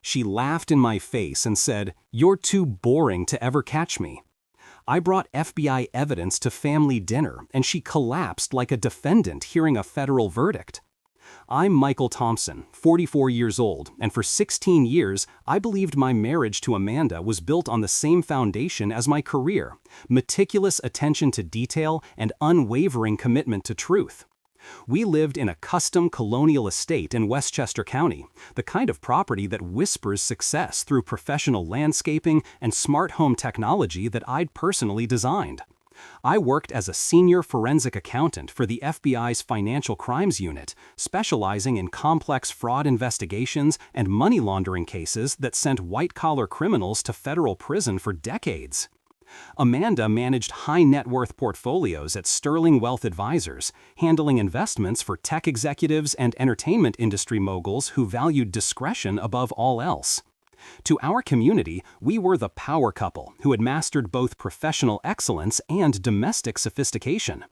She laughed in my face and said, "You're too boring to ever catch me." I brought FBI evidence to family dinner, and she collapsed like a defendant hearing a federal verdict. I'm Michael Thompson, 44 years old, and for 16 years, I believed my marriage to Amanda was built on the same foundation as my career: meticulous attention to detail and unwavering commitment to truth. We lived in a custom colonial estate in Westchester County, the kind of property that whispers success through professional landscaping and smart home technology that I'd personally designed. I worked as a senior forensic accountant for the FBI's Financial Crimes Unit, specializing in complex fraud investigations and money laundering cases that sent white-collar criminals to federal prison for decades. Amanda managed high-net-worth portfolios at Sterling Wealth Advisors, handling investments for tech executives and entertainment industry moguls who valued discretion above all else. To our community, we were the power couple who had mastered both professional excellence and domestic sophistication.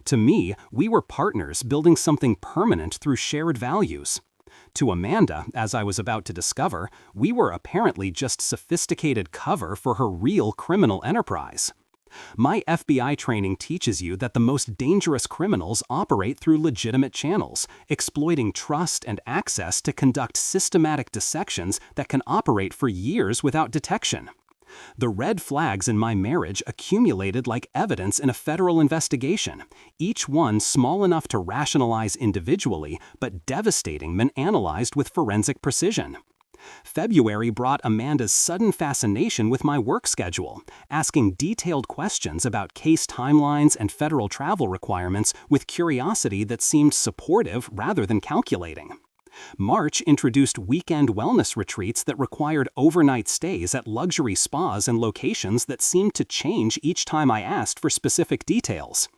To me, we were partners building something permanent through shared values. To Amanda, as I was about to discover, we were apparently just sophisticated cover for her real criminal enterprise. My FBI training teaches you that the most dangerous criminals operate through legitimate channels, exploiting trust and access to conduct systematic dissections that can operate for years without detection. The red flags in my marriage accumulated like evidence in a federal investigation, each one small enough to rationalize individually, but devastating when analyzed with forensic precision. February brought Amanda's sudden fascination with my work schedule, asking detailed questions about case timelines and federal travel requirements with curiosity that seemed supportive rather than calculating. March introduced weekend wellness retreats that required overnight stays at luxury spas and locations that seemed to change each time I asked for specific details.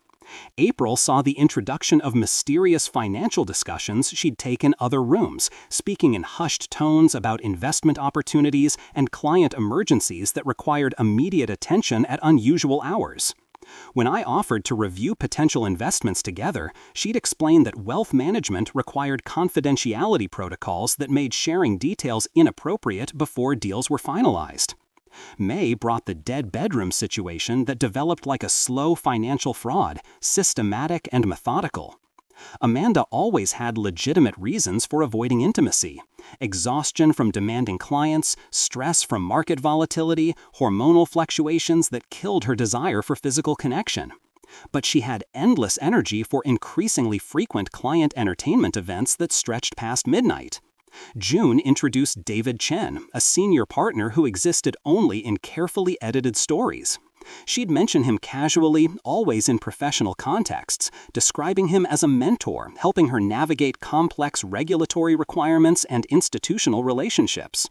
April saw the introduction of mysterious financial discussions she'd take in other rooms, speaking in hushed tones about investment opportunities and client emergencies that required immediate attention at unusual hours. When I offered to review potential investments together, she'd explain that wealth management required confidentiality protocols that made sharing details inappropriate before deals were finalized. May brought the dead bedroom situation that developed like a slow financial fraud, systematic and methodical. Amanda always had legitimate reasons for avoiding intimacy: exhaustion from demanding clients, stress from market volatility, hormonal fluctuations that killed her desire for physical connection. But she had endless energy for increasingly frequent client entertainment events that stretched past midnight. June introduced David Chen, a senior partner who existed only in carefully edited stories. She'd mention him casually, always in professional contexts, describing him as a mentor, helping her navigate complex regulatory requirements and institutional relationships.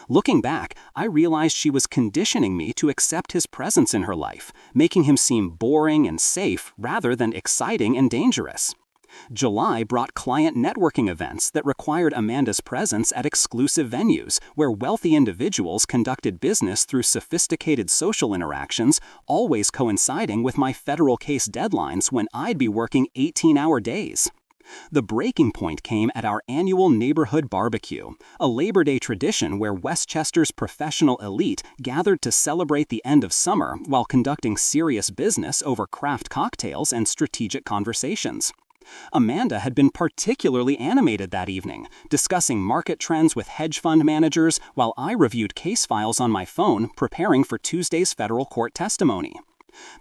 Looking back, I realized she was conditioning me to accept his presence in her life, making him seem boring and safe rather than exciting and dangerous. July brought client networking events that required Amanda's presence at exclusive venues where wealthy individuals conducted business through sophisticated social interactions, always coinciding with my federal case deadlines when I'd be working 18-hour days. The breaking point came at our annual neighborhood barbecue, a Labor Day tradition where Westchester's professional elite gathered to celebrate the end of summer while conducting serious business over craft cocktails and strategic conversations. Amanda had been particularly animated that evening, discussing market trends with hedge fund managers while I reviewed case files on my phone preparing for Tuesday's federal court testimony.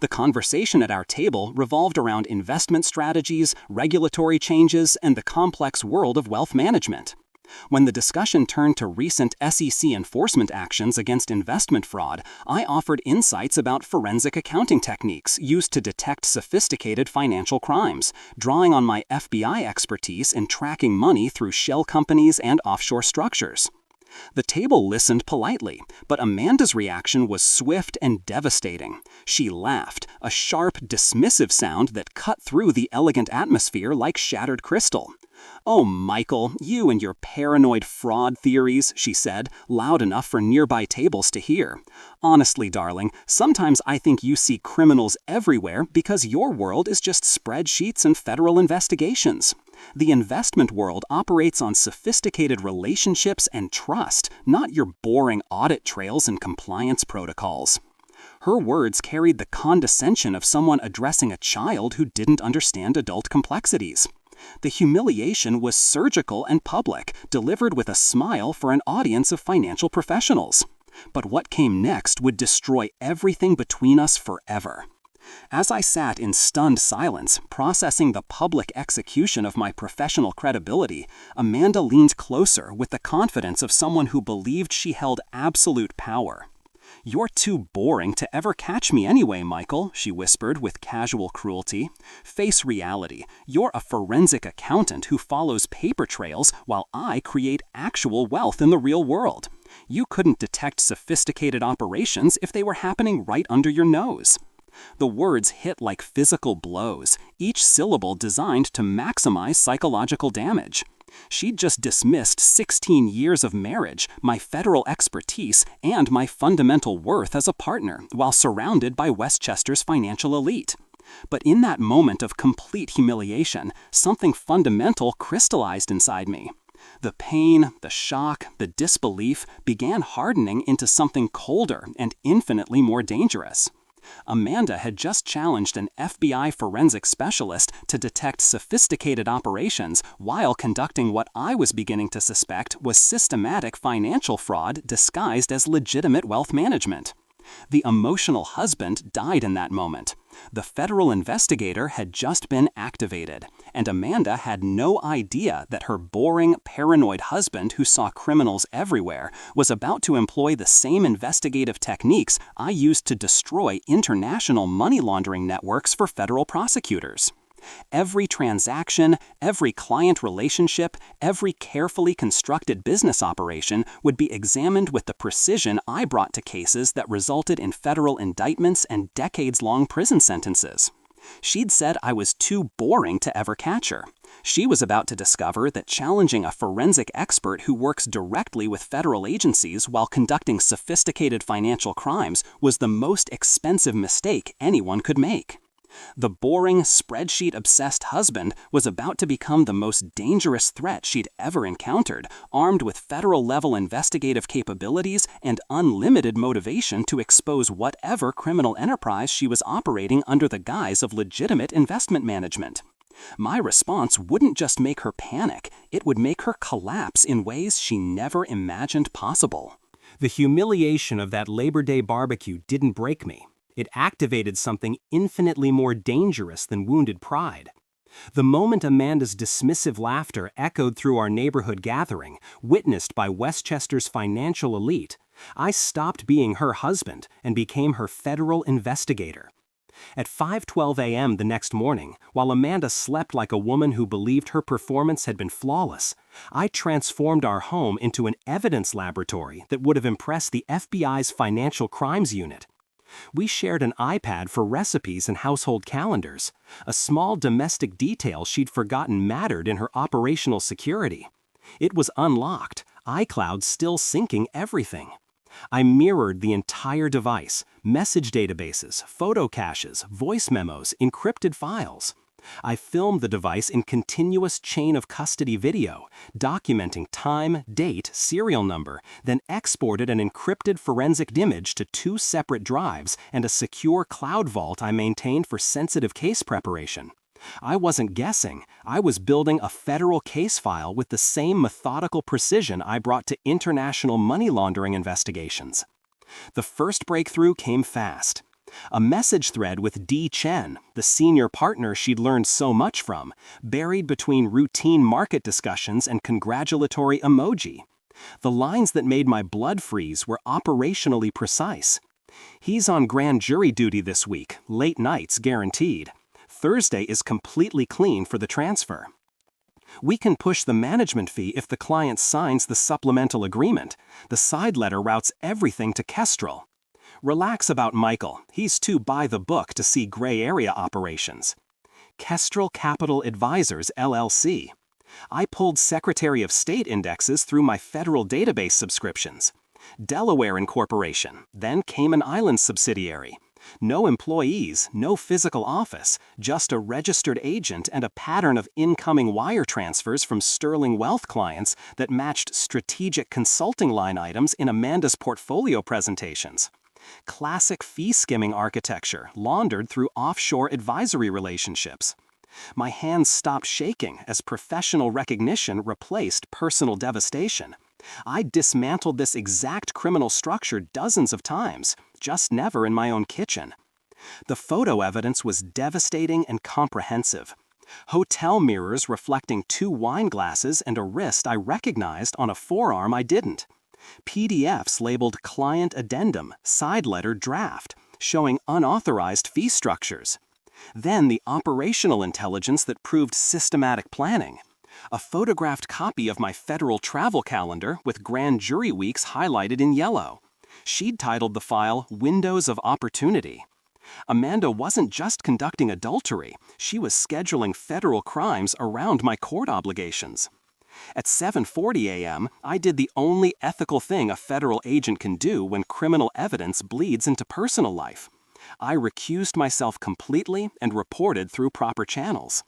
The conversation at our table revolved around investment strategies, regulatory changes, and the complex world of wealth management. When the discussion turned to recent SEC enforcement actions against investment fraud, I offered insights about forensic accounting techniques used to detect sophisticated financial crimes, drawing on my FBI expertise in tracking money through shell companies and offshore structures. The table listened politely, but Amanda's reaction was swift and devastating. She laughed, a sharp, dismissive sound that cut through the elegant atmosphere like shattered crystal. "Oh, Michael, you and your paranoid fraud theories," she said, loud enough for nearby tables to hear. "Honestly, darling, sometimes I think you see criminals everywhere because your world is just spreadsheets and federal investigations. The investment world operates on sophisticated relationships and trust, not your boring audit trails and compliance protocols. Her words carried the condescension of someone addressing a child who didn't understand adult complexities. The humiliation was surgical and public, delivered with a smile for an audience of financial professionals. But what came next would destroy everything between us forever. As I sat in stunned silence, processing the public execution of my professional credibility, Amanda leaned closer with the confidence of someone who believed she held absolute power. "You're too boring to ever catch me anyway, Michael," she whispered with casual cruelty. "Face reality. You're a forensic accountant who follows paper trails while I create actual wealth in the real world. You couldn't detect sophisticated operations if they were happening right under your nose." The words hit like physical blows, each syllable designed to maximize psychological damage. She'd just dismissed 16 years of marriage, my federal expertise, and my fundamental worth as a partner, while surrounded by Westchester's financial elite. But in that moment of complete humiliation, something fundamental crystallized inside me. The pain, the shock, the disbelief began hardening into something colder and infinitely more dangerous. Amanda had just challenged an FBI forensic specialist to detect sophisticated operations while conducting what I was beginning to suspect was systematic financial fraud disguised as legitimate wealth management. The emotional husband died in that moment. The federal investigator had just been activated, and Amanda had no idea that her boring, paranoid husband who saw criminals everywhere was about to employ the same investigative techniques I used to destroy international money laundering networks for federal prosecutors. Every transaction, every client relationship, every carefully constructed business operation would be examined with the precision I brought to cases that resulted in federal indictments and decades-long prison sentences. She'd said I was too boring to ever catch her. She was about to discover that challenging a forensic expert who works directly with federal agencies while conducting sophisticated financial crimes was the most expensive mistake anyone could make. The boring, spreadsheet-obsessed husband was about to become the most dangerous threat she'd ever encountered, armed with federal-level investigative capabilities and unlimited motivation to expose whatever criminal enterprise she was operating under the guise of legitimate investment management. My response wouldn't just make her panic, it would make her collapse in ways she never imagined possible. The humiliation of that Labor Day barbecue didn't break me. It activated something infinitely more dangerous than wounded pride. The moment Amanda's dismissive laughter echoed through our neighborhood gathering, witnessed by Westchester's financial elite, I stopped being her husband and became her federal investigator. At 5:12 a.m. the next morning, while Amanda slept like a woman who believed her performance had been flawless, I transformed our home into an evidence laboratory that would have impressed the FBI's Financial Crimes Unit. We shared an iPad for recipes and household calendars, a small domestic detail she'd forgotten mattered in her operational security. It was unlocked, iCloud still syncing everything. I mirrored the entire device, message databases, photo caches, voice memos, encrypted files. I filmed the device in continuous chain of custody video, documenting time, date, serial number, then exported an encrypted forensic image to 2 separate drives and a secure cloud vault I maintained for sensitive case preparation. I wasn't guessing, I was building a federal case file with the same methodical precision I brought to international money laundering investigations. The first breakthrough came fast. A message thread with Dee Chen, the senior partner she'd learned so much from, buried between routine market discussions and congratulatory emoji. The lines that made my blood freeze were operationally precise. "He's on grand jury duty this week, late nights guaranteed. Thursday is completely clean for the transfer. We can push the management fee if the client signs the supplemental agreement. The side letter routes everything to Kestrel. Relax about Michael, he's too by the book to see gray area operations. Kestrel Capital Advisors, LLC. I pulled Secretary of State indexes through my federal database subscriptions. Delaware Incorporation, then Cayman Islands subsidiary. No employees, no physical office, just a registered agent and a pattern of incoming wire transfers from Sterling Wealth clients that matched strategic consulting line items in Amanda's portfolio presentations. Classic fee-skimming architecture laundered through offshore advisory relationships. My hands stopped shaking as professional recognition replaced personal devastation. I dismantled this exact criminal structure dozens of times, just never in my own kitchen. The photo evidence was devastating and comprehensive. Hotel mirrors reflecting 2 wine glasses and a wrist I recognized on a forearm I didn't. PDFs labeled Client Addendum, Side Letter Draft, showing unauthorized fee structures. Then the operational intelligence that proved systematic planning. A photographed copy of my federal travel calendar with grand jury weeks highlighted in yellow. She'd titled the file Windows of Opportunity. Amanda wasn't just conducting adultery, she was scheduling federal crimes around my court obligations. At 7:40 a.m., I did the only ethical thing a federal agent can do when criminal evidence bleeds into personal life. I recused myself completely and reported through proper channels.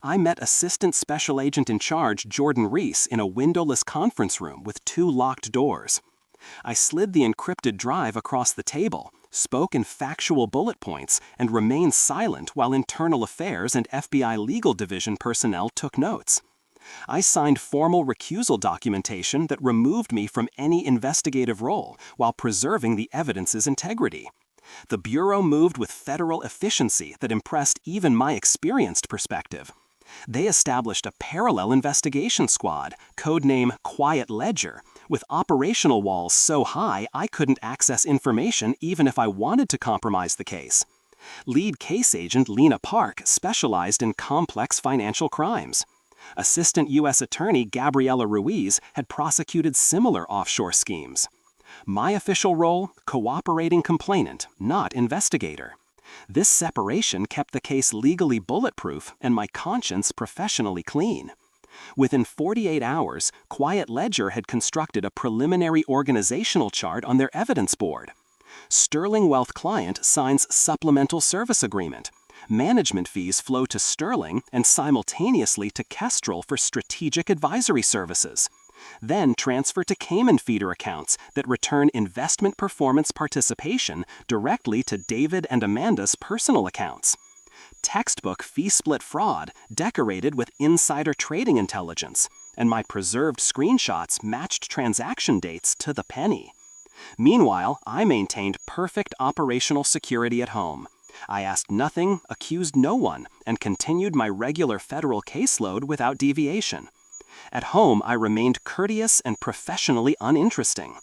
I met Assistant Special Agent in Charge Jordan Reese in a windowless conference room with 2 locked doors. I slid the encrypted drive across the table, spoke in factual bullet points, and remained silent while Internal Affairs and FBI Legal Division personnel took notes. I signed formal recusal documentation that removed me from any investigative role while preserving the evidence's integrity. The Bureau moved with federal efficiency that impressed even my experienced perspective. They established a parallel investigation squad, codename Quiet Ledger, with operational walls so high I couldn't access information even if I wanted to compromise the case. Lead case agent Lena Park specialized in complex financial crimes. Assistant U.S. Attorney Gabriela Ruiz had prosecuted similar offshore schemes. My official role, cooperating complainant, not investigator. This separation kept the case legally bulletproof and my conscience professionally clean. Within 48 hours, Quiet Ledger had constructed a preliminary organizational chart on their evidence board. Sterling Wealth client signs supplemental service agreement. Management fees flow to Sterling and simultaneously to Kestrel for strategic advisory services. Then transfer to Cayman feeder accounts that return investment performance participation directly to David and Amanda's personal accounts. Textbook fee split fraud decorated with insider trading intelligence, and my preserved screenshots matched transaction dates to the penny. Meanwhile, I maintained perfect operational security at home. I asked nothing, accused no one, and continued my regular federal caseload without deviation. At home, I remained courteous and professionally uninteresting.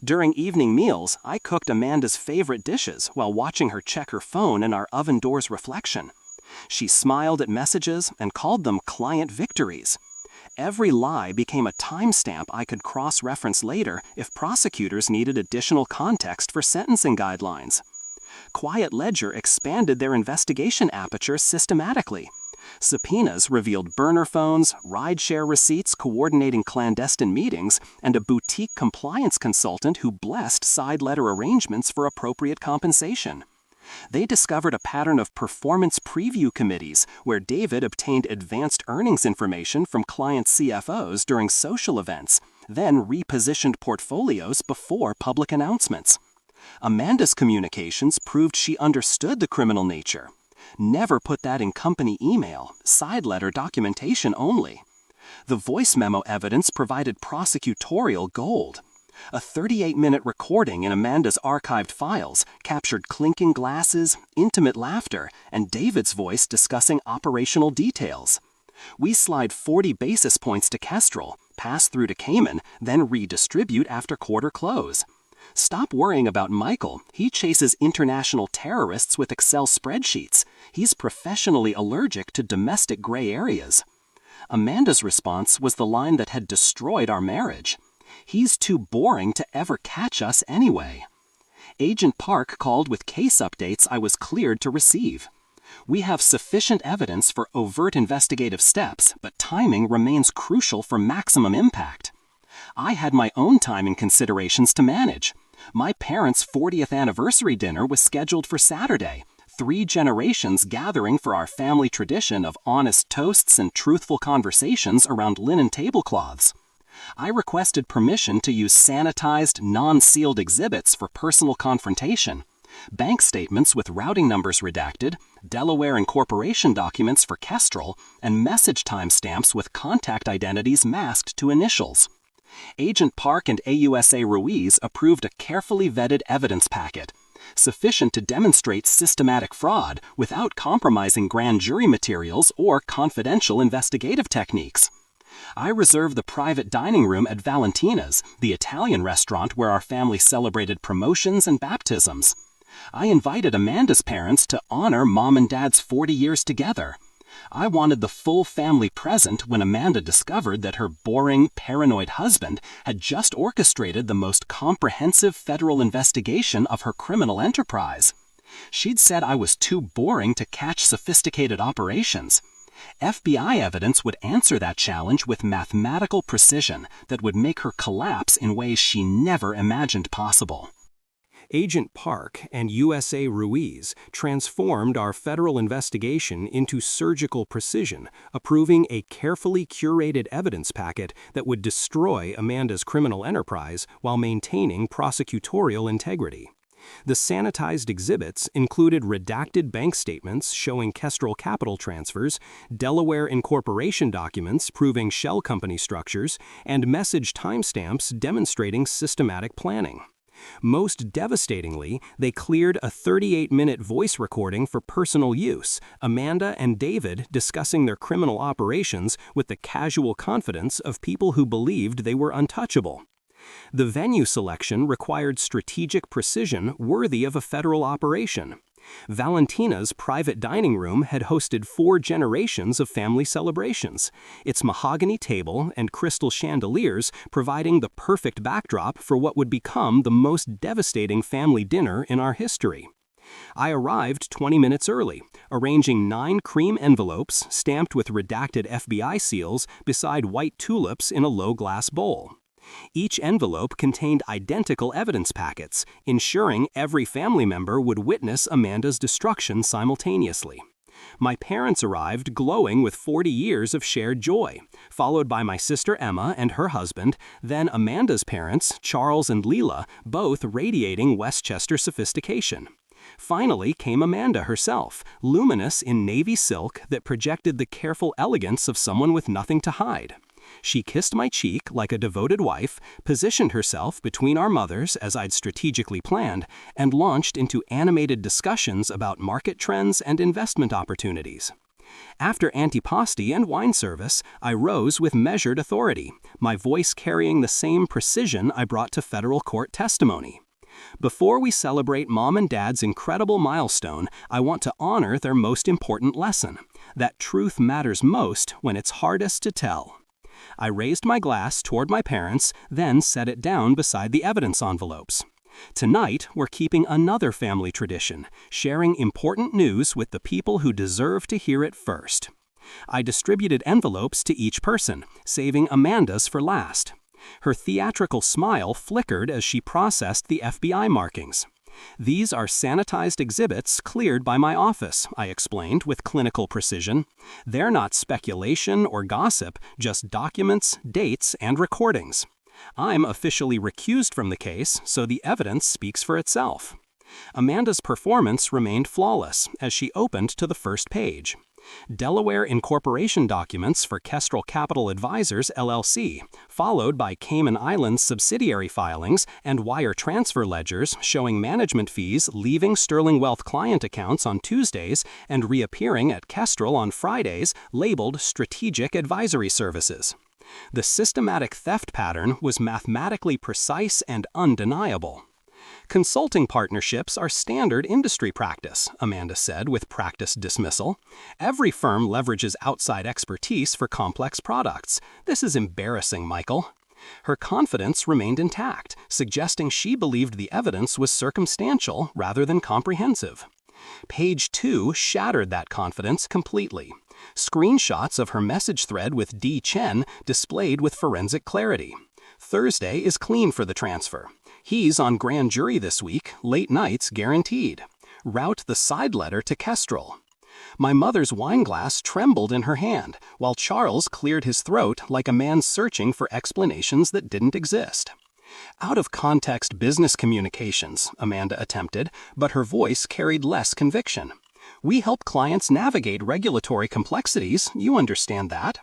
During evening meals, I cooked Amanda's favorite dishes while watching her check her phone in our oven door's reflection. She smiled at messages and called them client victories. Every lie became a timestamp I could cross-reference later if prosecutors needed additional context for sentencing guidelines. Quiet Ledger expanded their investigation aperture systematically. Subpoenas revealed burner phones, rideshare receipts coordinating clandestine meetings, and a boutique compliance consultant who blessed side letter arrangements for appropriate compensation. They discovered a pattern of performance preview committees where David obtained advanced earnings information from client CFOs during social events, then repositioned portfolios before public announcements. Amanda's communications proved she understood the criminal nature. Never put that in company email, side letter documentation only. The voice memo evidence provided prosecutorial gold. A 38-minute recording in Amanda's archived files captured clinking glasses, intimate laughter, and David's voice discussing operational details. We slide 40 basis points to Kestrel, pass through to Cayman, then redistribute after quarter close. Stop worrying about Michael. He chases international terrorists with Excel spreadsheets. He's professionally allergic to domestic gray areas. Amanda's response was the line that had destroyed our marriage. He's too boring to ever catch us anyway. Agent Park called with case updates I was cleared to receive. We have sufficient evidence for overt investigative steps, but timing remains crucial for maximum impact. I had my own timing considerations to manage. My parents' 40th anniversary dinner was scheduled for Saturday. 3 generations gathering for our family tradition of honest toasts and truthful conversations around linen tablecloths. I requested permission to use sanitized, non-sealed exhibits for personal confrontation. Bank statements with routing numbers redacted, Delaware incorporation documents for Kestrel, and message timestamps with contact identities masked to initials. Agent Park and AUSA Ruiz approved a carefully vetted evidence packet, sufficient to demonstrate systematic fraud without compromising grand jury materials or confidential investigative techniques. I reserved the private dining room at Valentina's, the Italian restaurant where our family celebrated promotions and baptisms. I invited Amanda's parents to honor Mom and Dad's 40 years together. I wanted the full family present when Amanda discovered that her boring, paranoid husband had just orchestrated the most comprehensive federal investigation of her criminal enterprise. She'd said I was too boring to catch sophisticated operations. FBI evidence would answer that challenge with mathematical precision that would make her collapse in ways she never imagined possible. Agent Park and USA Ruiz transformed our federal investigation into surgical precision, approving a carefully curated evidence packet that would destroy Amanda's criminal enterprise while maintaining prosecutorial integrity. The sanitized exhibits included redacted bank statements showing Kestrel capital transfers, Delaware incorporation documents proving shell company structures, and message timestamps demonstrating systematic planning. Most devastatingly, they cleared a 38-minute voice recording for personal use, Amanda and David discussing their criminal operations with the casual confidence of people who believed they were untouchable. The venue selection required strategic precision worthy of a federal operation. Valentina's private dining room had hosted 4 generations of family celebrations, its mahogany table and crystal chandeliers providing the perfect backdrop for what would become the most devastating family dinner in our history. I arrived 20 minutes early, arranging 9 cream envelopes stamped with redacted FBI seals beside white tulips in a low glass bowl. Each envelope contained identical evidence packets, ensuring every family member would witness Amanda's destruction simultaneously. My parents arrived glowing with 40 years of shared joy, followed by my sister Emma and her husband, then Amanda's parents, Charles and Leela, both radiating Westchester sophistication. Finally came Amanda herself, luminous in navy silk that projected the careful elegance of someone with nothing to hide. She kissed my cheek like a devoted wife, positioned herself between our mothers as I'd strategically planned, and launched into animated discussions about market trends and investment opportunities. After antipasti and wine service, I rose with measured authority, my voice carrying the same precision I brought to federal court testimony. Before we celebrate Mom and Dad's incredible milestone, I want to honor their most important lesson, that truth matters most when it's hardest to tell. I raised my glass toward my parents, then set it down beside the evidence envelopes. Tonight, we're keeping another family tradition, sharing important news with the people who deserve to hear it first. I distributed envelopes to each person, saving Amanda's for last. Her theatrical smile flickered as she processed the FBI markings. These are sanitized exhibits cleared by my office, I explained with clinical precision. They're not speculation or gossip, just documents, dates, and recordings. I'm officially recused from the case, so the evidence speaks for itself. Amanda's performance remained flawless as she opened to the first page. Delaware incorporation documents for Kestrel Capital Advisors, LLC, followed by Cayman Islands subsidiary filings and wire transfer ledgers showing management fees leaving Sterling Wealth client accounts on Tuesdays and reappearing at Kestrel on Fridays, labeled Strategic Advisory Services. The systematic theft pattern was mathematically precise and undeniable. Consulting partnerships are standard industry practice, Amanda said with practiced dismissal. Every firm leverages outside expertise for complex products. This is embarrassing, Michael. Her confidence remained intact, suggesting she believed the evidence was circumstantial rather than comprehensive. Page 2 shattered that confidence completely. Screenshots of her message thread with D. Chen displayed with forensic clarity. Thursday is clean for the transfer. He's on grand jury this week, late nights guaranteed. Route the side letter to Kestrel. My mother's wine glass trembled in her hand, while Charles cleared his throat like a man searching for explanations that didn't exist. Out-of-context business communications, Amanda attempted, but her voice carried less conviction. We help clients navigate regulatory complexities, you understand that.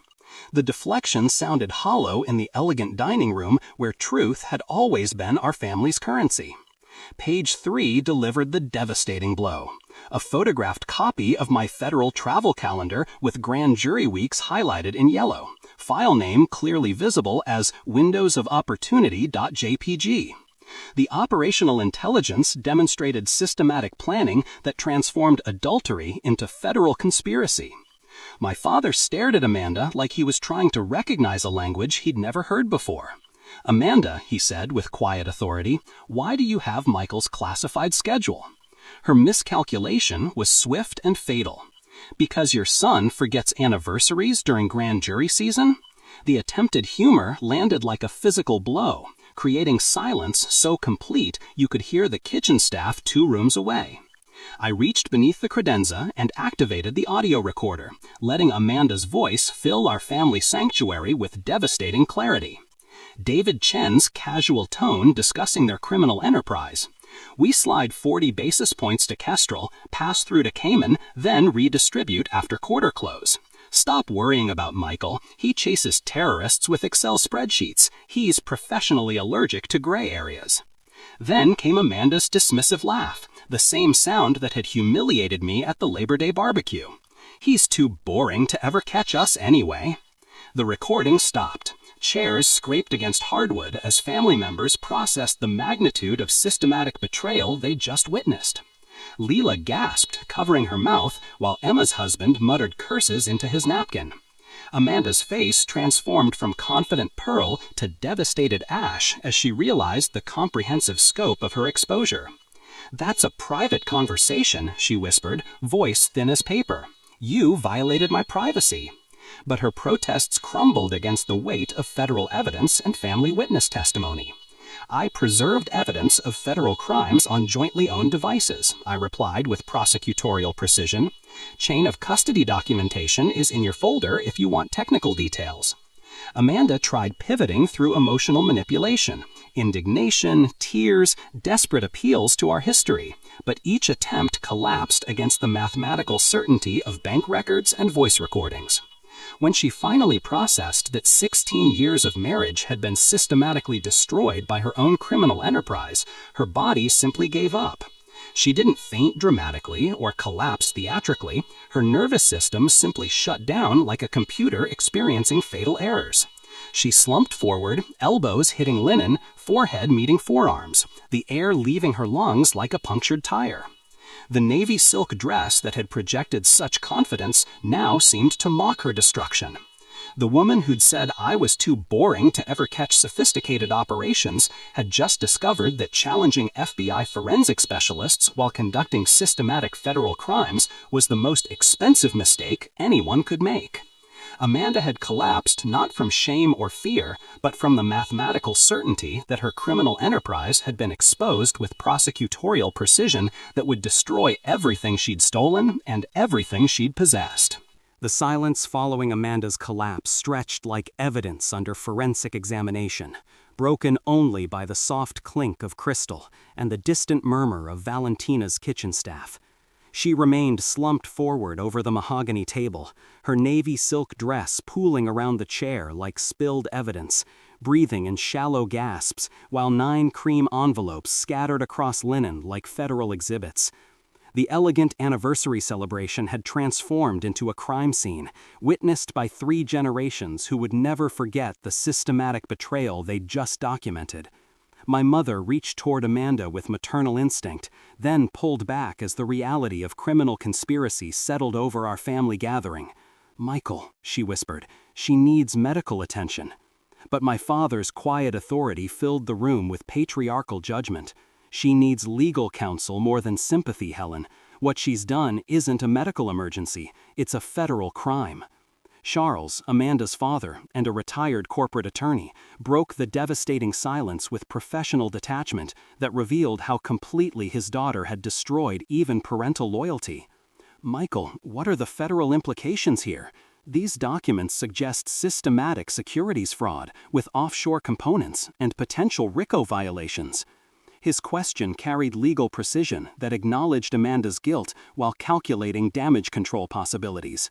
The deflection sounded hollow in the elegant dining room where truth had always been our family's currency. Page 3 delivered the devastating blow. A photographed copy of my federal travel calendar with grand jury weeks highlighted in yellow. File name clearly visible as windowsofopportunity.jpg. The operational intelligence demonstrated systematic planning that transformed adultery into federal conspiracy. My father stared at Amanda like he was trying to recognize a language he'd never heard before. Amanda, he said with quiet authority, why do you have Michael's classified schedule? Her miscalculation was swift and fatal. Because your son forgets anniversaries during grand jury season? The attempted humor landed like a physical blow, creating silence so complete you could hear the kitchen staff 2 rooms away. I reached beneath the credenza and activated the audio recorder, letting Amanda's voice fill our family sanctuary with devastating clarity. David Chen's casual tone discussing their criminal enterprise. We slide 40 basis points to Kestrel, pass through to Cayman, then redistribute after quarter close. Stop worrying about Michael. He chases terrorists with Excel spreadsheets. He's professionally allergic to gray areas. Then came Amanda's dismissive laugh, the same sound that had humiliated me at the Labor Day barbecue. He's too boring to ever catch us anyway. The recording stopped. Chairs scraped against hardwood as family members processed the magnitude of systematic betrayal they just witnessed. Leela gasped, covering her mouth, while Emma's husband muttered curses into his napkin. Amanda's face transformed from confident pearl to devastated ash as she realized the comprehensive scope of her exposure. "That's a private conversation," she whispered, voice thin as paper. "You violated my privacy." But her protests crumbled against the weight of federal evidence and family witness testimony. "I preserved evidence of federal crimes on jointly owned devices," I replied with prosecutorial precision. "Chain of custody documentation is in your folder if you want technical details." Amanda tried pivoting through emotional manipulation, indignation, tears, desperate appeals to our history, but each attempt collapsed against the mathematical certainty of bank records and voice recordings. When she finally processed that 16 years of marriage had been systematically destroyed by her own criminal enterprise, her body simply gave up. She didn't faint dramatically or collapse theatrically. Her nervous system simply shut down like a computer experiencing fatal errors. She slumped forward, elbows hitting linen, forehead meeting forearms, the air leaving her lungs like a punctured tire. The navy silk dress that had projected such confidence now seemed to mock her destruction. The woman who'd said I was too boring to ever catch sophisticated operations had just discovered that challenging FBI forensic specialists while conducting systematic federal crimes was the most expensive mistake anyone could make. Amanda had collapsed not from shame or fear, but from the mathematical certainty that her criminal enterprise had been exposed with prosecutorial precision that would destroy everything she'd stolen and everything she'd possessed. The silence following Amanda's collapse stretched like evidence under forensic examination, broken only by the soft clink of crystal and the distant murmur of Valentina's kitchen staff. She remained slumped forward over the mahogany table, her navy silk dress pooling around the chair like spilled evidence, breathing in shallow gasps while 9 cream envelopes scattered across linen like federal exhibits. The elegant anniversary celebration had transformed into a crime scene, witnessed by 3 generations who would never forget the systematic betrayal they'd just documented. My mother reached toward Amanda with maternal instinct, then pulled back as the reality of criminal conspiracy settled over our family gathering. "Michael," she whispered, "she needs medical attention." But my father's quiet authority filled the room with patriarchal judgment. "She needs legal counsel more than sympathy, Helen. What she's done isn't a medical emergency, it's a federal crime." Charles, Amanda's father and a retired corporate attorney, broke the devastating silence with professional detachment that revealed how completely his daughter had destroyed even parental loyalty. Michael, what are the federal implications here? These documents suggest systematic securities fraud with offshore components and potential RICO violations. His question carried legal precision that acknowledged Amanda's guilt while calculating damage control possibilities.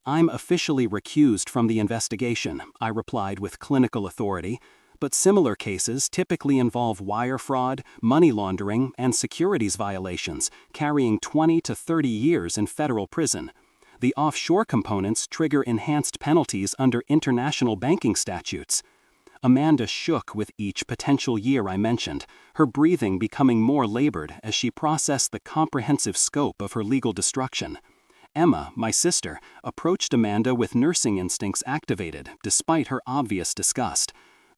I'm officially recused from the investigation, I replied with clinical authority, but similar cases typically involve wire fraud, money laundering, and securities violations, carrying 20 to 30 years in federal prison. The offshore components trigger enhanced penalties under international banking statutes. Amanda shook with each potential year I mentioned, her breathing becoming more labored as she processed the comprehensive scope of her legal destruction. Emma, my sister, approached Amanda with nursing instincts activated, despite her obvious disgust.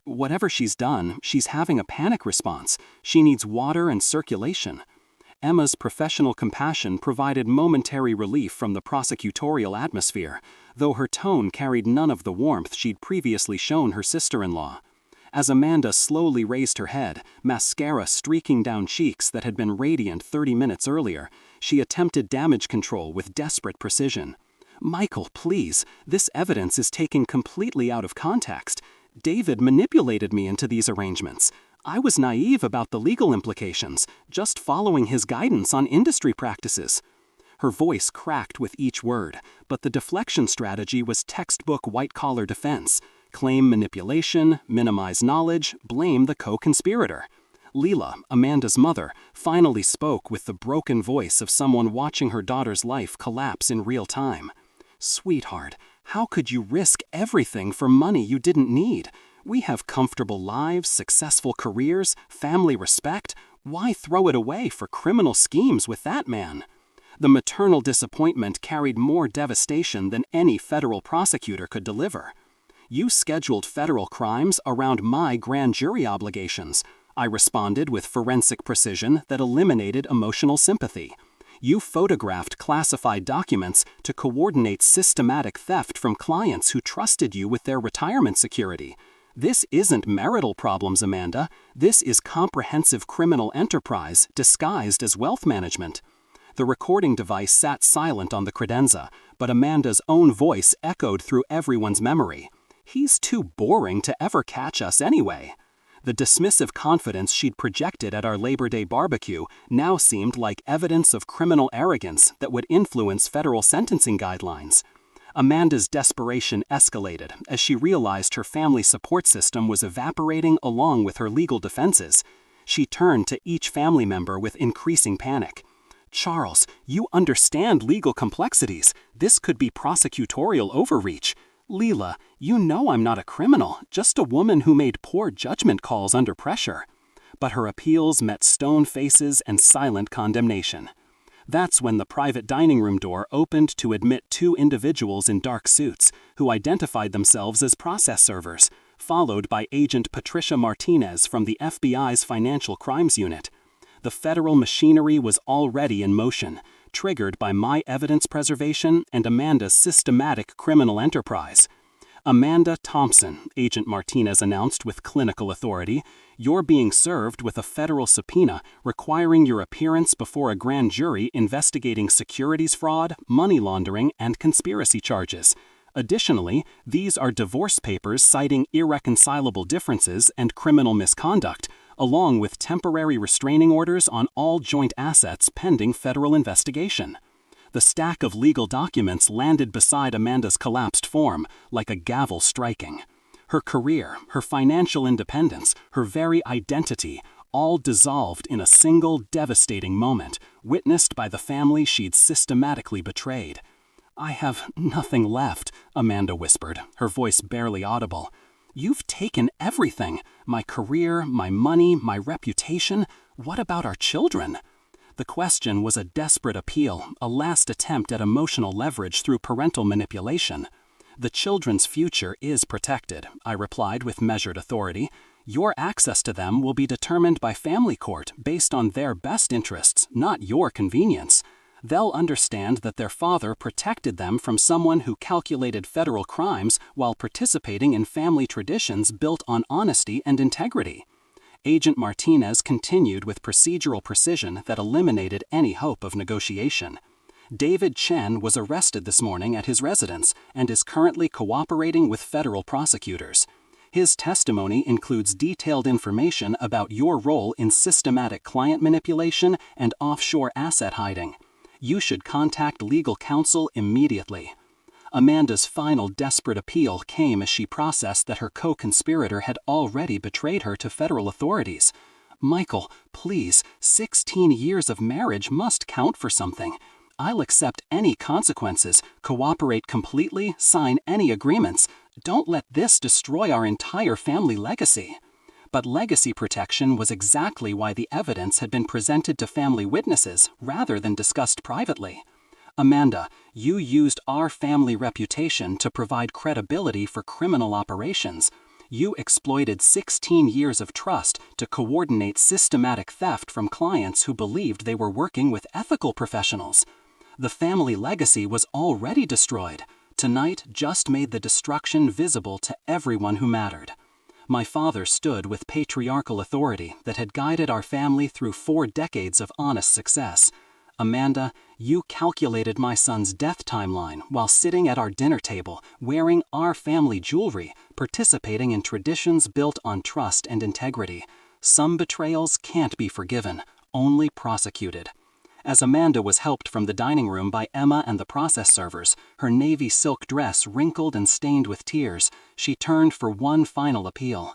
Whatever she's done, she's having a panic response. She needs water and circulation. Emma's professional compassion provided momentary relief from the prosecutorial atmosphere, though her tone carried none of the warmth she'd previously shown her sister-in-law. As Amanda slowly raised her head, mascara streaking down cheeks that had been radiant 30 minutes earlier, she attempted damage control with desperate precision. Michael, please, this evidence is taken completely out of context. David manipulated me into these arrangements. I was naive about the legal implications, just following his guidance on industry practices. Her voice cracked with each word, but the deflection strategy was textbook white-collar defense. Claim manipulation, minimize knowledge, blame the co-conspirator. Leela, Amanda's mother, finally spoke with the broken voice of someone watching her daughter's life collapse in real time. Sweetheart, how could you risk everything for money you didn't need? We have comfortable lives, successful careers, family respect. Why throw it away for criminal schemes with that man? The maternal disappointment carried more devastation than any federal prosecutor could deliver. You scheduled federal crimes around my grand jury obligations, I responded with forensic precision that eliminated emotional sympathy. You photographed classified documents to coordinate systematic theft from clients who trusted you with their retirement security. This isn't marital problems, Amanda. This is comprehensive criminal enterprise disguised as wealth management. The recording device sat silent on the credenza, but Amanda's own voice echoed through everyone's memory. He's too boring to ever catch us anyway. The dismissive confidence she'd projected at our Labor Day barbecue now seemed like evidence of criminal arrogance that would influence federal sentencing guidelines. Amanda's desperation escalated as she realized her family support system was evaporating along with her legal defenses. She turned to each family member with increasing panic. Charles, you understand legal complexities. This could be prosecutorial overreach. Leela, you know I'm not a criminal, just a woman who made poor judgment calls under pressure. But her appeals met stone faces and silent condemnation. That's when the private dining room door opened to admit two individuals in dark suits who identified themselves as process servers, followed by Agent Patricia Martinez from the FBI's Financial Crimes Unit. The federal machinery was already in motion, triggered by my evidence preservation and Amanda's systematic criminal enterprise. Amanda Thompson, Agent Martinez announced with clinical authority, you're being served with a federal subpoena requiring your appearance before a grand jury investigating securities fraud, money laundering, and conspiracy charges. Additionally, these are divorce papers citing irreconcilable differences and criminal misconduct, along with temporary restraining orders on all joint assets pending federal investigation. The stack of legal documents landed beside Amanda's collapsed form, like a gavel striking. Her career, her financial independence, her very identity, all dissolved in a single devastating moment, witnessed by the family she'd systematically betrayed. I have nothing left, Amanda whispered, her voice barely audible. You've taken everything. My career, my money, my reputation. What about our children? The question was a desperate appeal, a last attempt at emotional leverage through parental manipulation. The children's future is protected, I replied with measured authority. Your access to them will be determined by family court based on their best interests, not your convenience. They'll understand that their father protected them from someone who calculated federal crimes while participating in family traditions built on honesty and integrity. Agent Martinez continued with procedural precision that eliminated any hope of negotiation. David Chen was arrested this morning at his residence and is currently cooperating with federal prosecutors. His testimony includes detailed information about your role in systematic client manipulation and offshore asset hiding. You should contact legal counsel immediately. Amanda's final desperate appeal came as she processed that her co-conspirator had already betrayed her to federal authorities. Michael, please, 16 years of marriage must count for something. I'll accept any consequences, cooperate completely, sign any agreements. Don't let this destroy our entire family legacy. But legacy protection was exactly why the evidence had been presented to family witnesses rather than discussed privately. Amanda, you used our family reputation to provide credibility for criminal operations. You exploited 16 years of trust to coordinate systematic theft from clients who believed they were working with ethical professionals. The family legacy was already destroyed. Tonight just made the destruction visible to everyone who mattered. My father stood with patriarchal authority that had guided our family through 4 decades of honest success. Amanda, you calculated my son's death timeline while sitting at our dinner table, wearing our family jewelry, participating in traditions built on trust and integrity. Some betrayals can't be forgiven, only prosecuted. As Amanda was helped from the dining room by Emma and the process servers, her navy silk dress wrinkled and stained with tears, she turned for one final appeal.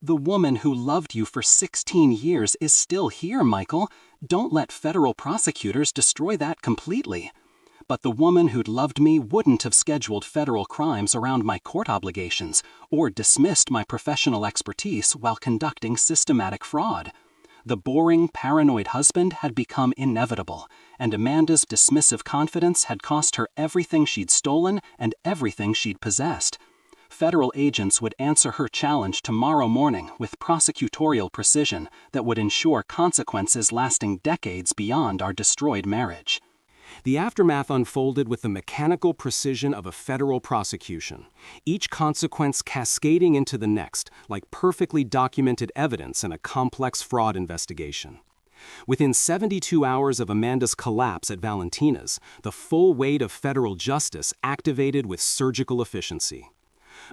The woman who loved you for 16 years is still here, Michael. Don't let federal prosecutors destroy that completely. But the woman who'd loved me wouldn't have scheduled federal crimes around my court obligations or dismissed my professional expertise while conducting systematic fraud. The boring, paranoid husband had become inevitable, and Amanda's dismissive confidence had cost her everything she'd stolen and everything she'd possessed. Federal agents would answer her challenge tomorrow morning with prosecutorial precision that would ensure consequences lasting decades beyond our destroyed marriage. The aftermath unfolded with the mechanical precision of a federal prosecution, each consequence cascading into the next, like perfectly documented evidence in a complex fraud investigation. Within 72 hours of Amanda's collapse at Valentina's, the full weight of federal justice activated with surgical efficiency.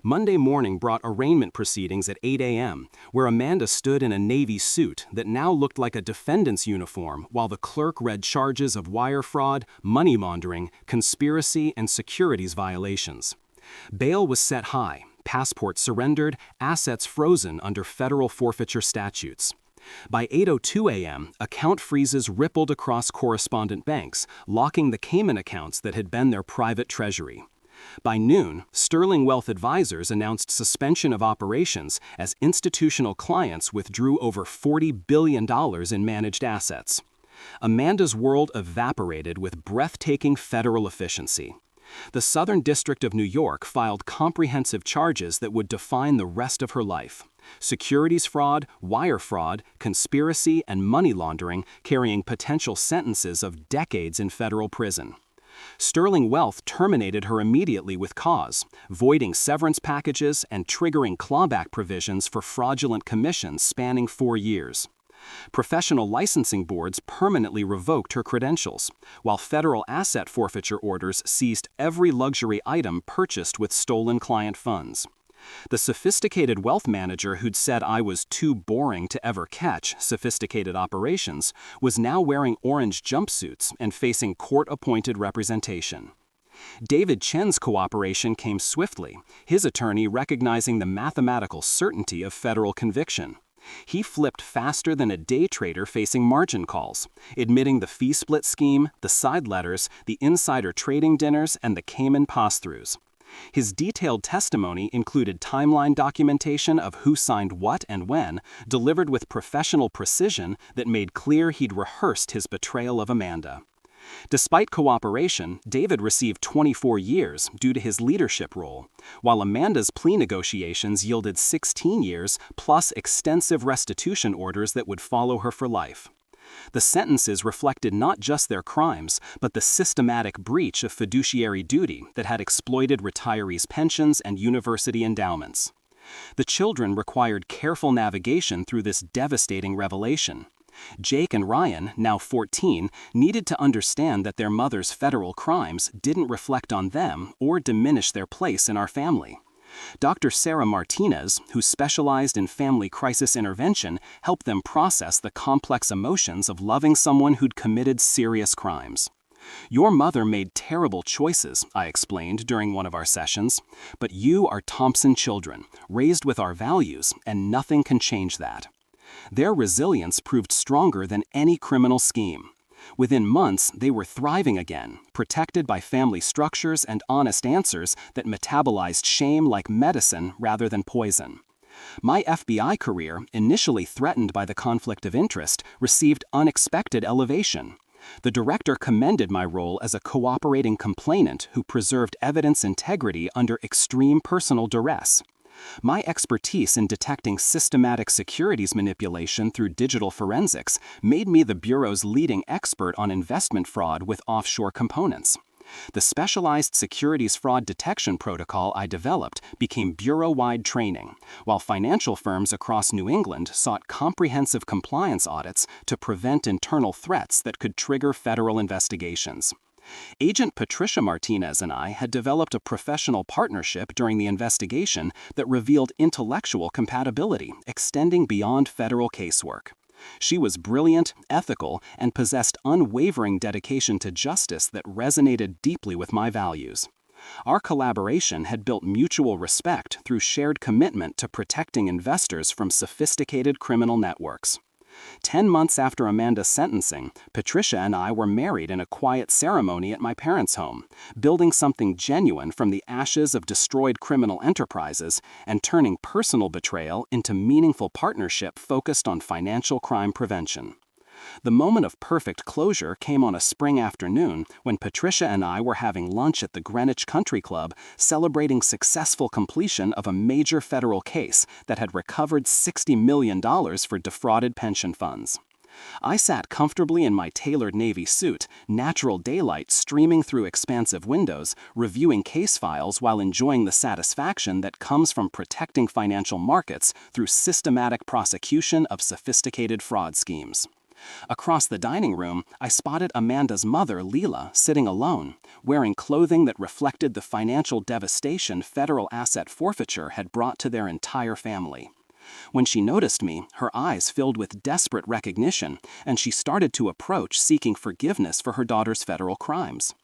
Monday morning brought arraignment proceedings at 8 a.m., where Amanda stood in a Navy suit that now looked like a defendant's uniform while the clerk read charges of wire fraud, money laundering, conspiracy, and securities violations. Bail was set high, passports surrendered, assets frozen under federal forfeiture statutes. By 8:02 a.m., account freezes rippled across correspondent banks, locking the Cayman accounts that had been their private treasury. By noon, Sterling Wealth Advisors announced suspension of operations as institutional clients withdrew over $40 billion in managed assets. Amanda's world evaporated with breathtaking federal efficiency. The Southern District of New York filed comprehensive charges that would define the rest of her life: securities fraud, wire fraud, conspiracy, and money laundering, carrying potential sentences of decades in federal prison. Sterling Wealth terminated her immediately with cause, voiding severance packages and triggering clawback provisions for fraudulent commissions spanning 4 years. Professional licensing boards permanently revoked her credentials, while federal asset forfeiture orders seized every luxury item purchased with stolen client funds. The sophisticated wealth manager who'd said I was too boring to ever catch sophisticated operations was now wearing orange jumpsuits and facing court-appointed representation. David Chen's cooperation came swiftly, his attorney recognizing the mathematical certainty of federal conviction. He flipped faster than a day trader facing margin calls, admitting the fee split scheme, the side letters, the insider trading dinners, and the Cayman pass-throughs. His detailed testimony included timeline documentation of who signed what and when, delivered with professional precision that made clear he'd rehearsed his betrayal of Amanda. Despite cooperation, David received 24 years due to his leadership role, while Amanda's plea negotiations yielded 16 years plus extensive restitution orders that would follow her for life. The sentences reflected not just their crimes, but the systematic breach of fiduciary duty that had exploited retirees' pensions and university endowments. The children required careful navigation through this devastating revelation. Jake and Ryan, now 14, needed to understand that their mother's federal crimes didn't reflect on them or diminish their place in our family. Dr. Sarah Martinez, who specialized in family crisis intervention, helped them process the complex emotions of loving someone who'd committed serious crimes. "Your mother made terrible choices," I explained during one of our sessions, "but you are Thompson children, raised with our values, and nothing can change that." Their resilience proved stronger than any criminal scheme. Within months, they were thriving again, protected by family structures and honest answers that metabolized shame like medicine rather than poison. My FBI career, initially threatened by the conflict of interest, received unexpected elevation. The director commended my role as a cooperating complainant who preserved evidence integrity under extreme personal duress. My expertise in detecting systematic securities manipulation through digital forensics made me the Bureau's leading expert on investment fraud with offshore components. The specialized securities fraud detection protocol I developed became Bureau-wide training, while financial firms across New England sought comprehensive compliance audits to prevent internal threats that could trigger federal investigations. Agent Patricia Martinez and I had developed a professional partnership during the investigation that revealed intellectual compatibility extending beyond federal casework. She was brilliant, ethical, and possessed unwavering dedication to justice that resonated deeply with my values. Our collaboration had built mutual respect through shared commitment to protecting investors from sophisticated criminal networks. 10 months after Amanda's sentencing, Patricia and I were married in a quiet ceremony at my parents' home, building something genuine from the ashes of destroyed criminal enterprises and turning personal betrayal into meaningful partnership focused on financial crime prevention. The moment of perfect closure came on a spring afternoon when Patricia and I were having lunch at the Greenwich Country Club, celebrating successful completion of a major federal case that had recovered $60 million for defrauded pension funds. I sat comfortably in my tailored navy suit, natural daylight streaming through expansive windows, reviewing case files while enjoying the satisfaction that comes from protecting financial markets through systematic prosecution of sophisticated fraud schemes. Across the dining room, I spotted Amanda's mother, Leela, sitting alone, wearing clothing that reflected the financial devastation federal asset forfeiture had brought to their entire family. When she noticed me, her eyes filled with desperate recognition, and she started to approach seeking forgiveness for her daughter's federal crimes.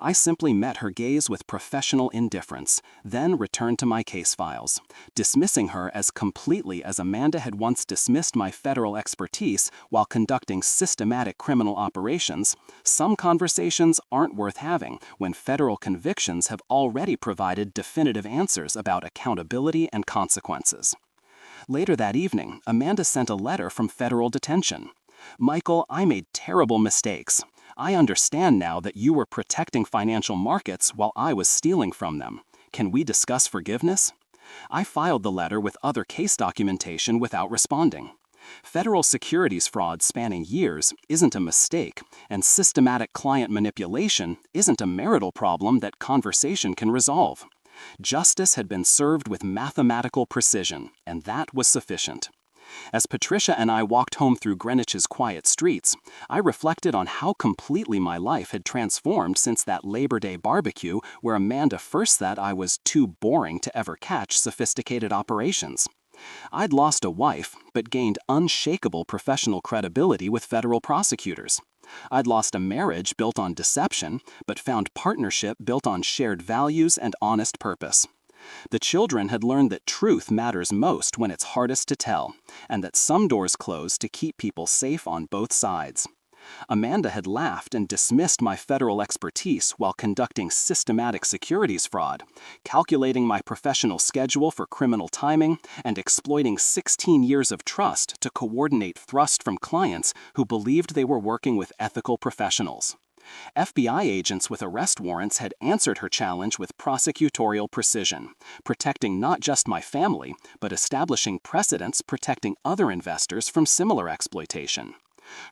I simply met her gaze with professional indifference, then returned to my case files, dismissing her as completely as Amanda had once dismissed my federal expertise while conducting systematic criminal operations. Some conversations aren't worth having when federal convictions have already provided definitive answers about accountability and consequences. Later that evening, Amanda sent a letter from federal detention. "Michael, I made terrible mistakes. I understand now that you were protecting financial markets while I was stealing from them. Can we discuss forgiveness?" I filed the letter with other case documentation without responding. Federal securities fraud spanning years isn't a mistake, and systematic client manipulation isn't a marital problem that conversation can resolve. Justice had been served with mathematical precision, and that was sufficient. As Patricia and I walked home through Greenwich's quiet streets, I reflected on how completely my life had transformed since that Labor Day barbecue where Amanda first said I was too boring to ever catch sophisticated operations. I'd lost a wife, but gained unshakable professional credibility with federal prosecutors. I'd lost a marriage built on deception, but found partnership built on shared values and honest purpose. The children had learned that truth matters most when it's hardest to tell, and that some doors close to keep people safe on both sides. Amanda had laughed and dismissed my federal expertise while conducting systematic securities fraud, calculating my professional schedule for criminal timing, and exploiting 16 years of trust to coordinate thrust from clients who believed they were working with ethical professionals. FBI agents with arrest warrants had answered her challenge with prosecutorial precision, protecting not just my family, but establishing precedents protecting other investors from similar exploitation.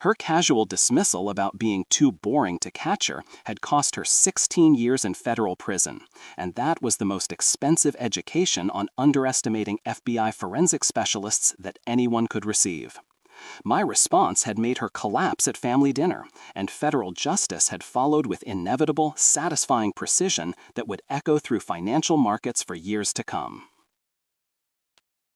Her casual dismissal about being too boring to catch her had cost her 16 years in federal prison, and that was the most expensive education on underestimating FBI forensic specialists that anyone could receive. My response had made her collapse at family dinner, and federal justice had followed with inevitable, satisfying precision that would echo through financial markets for years to come.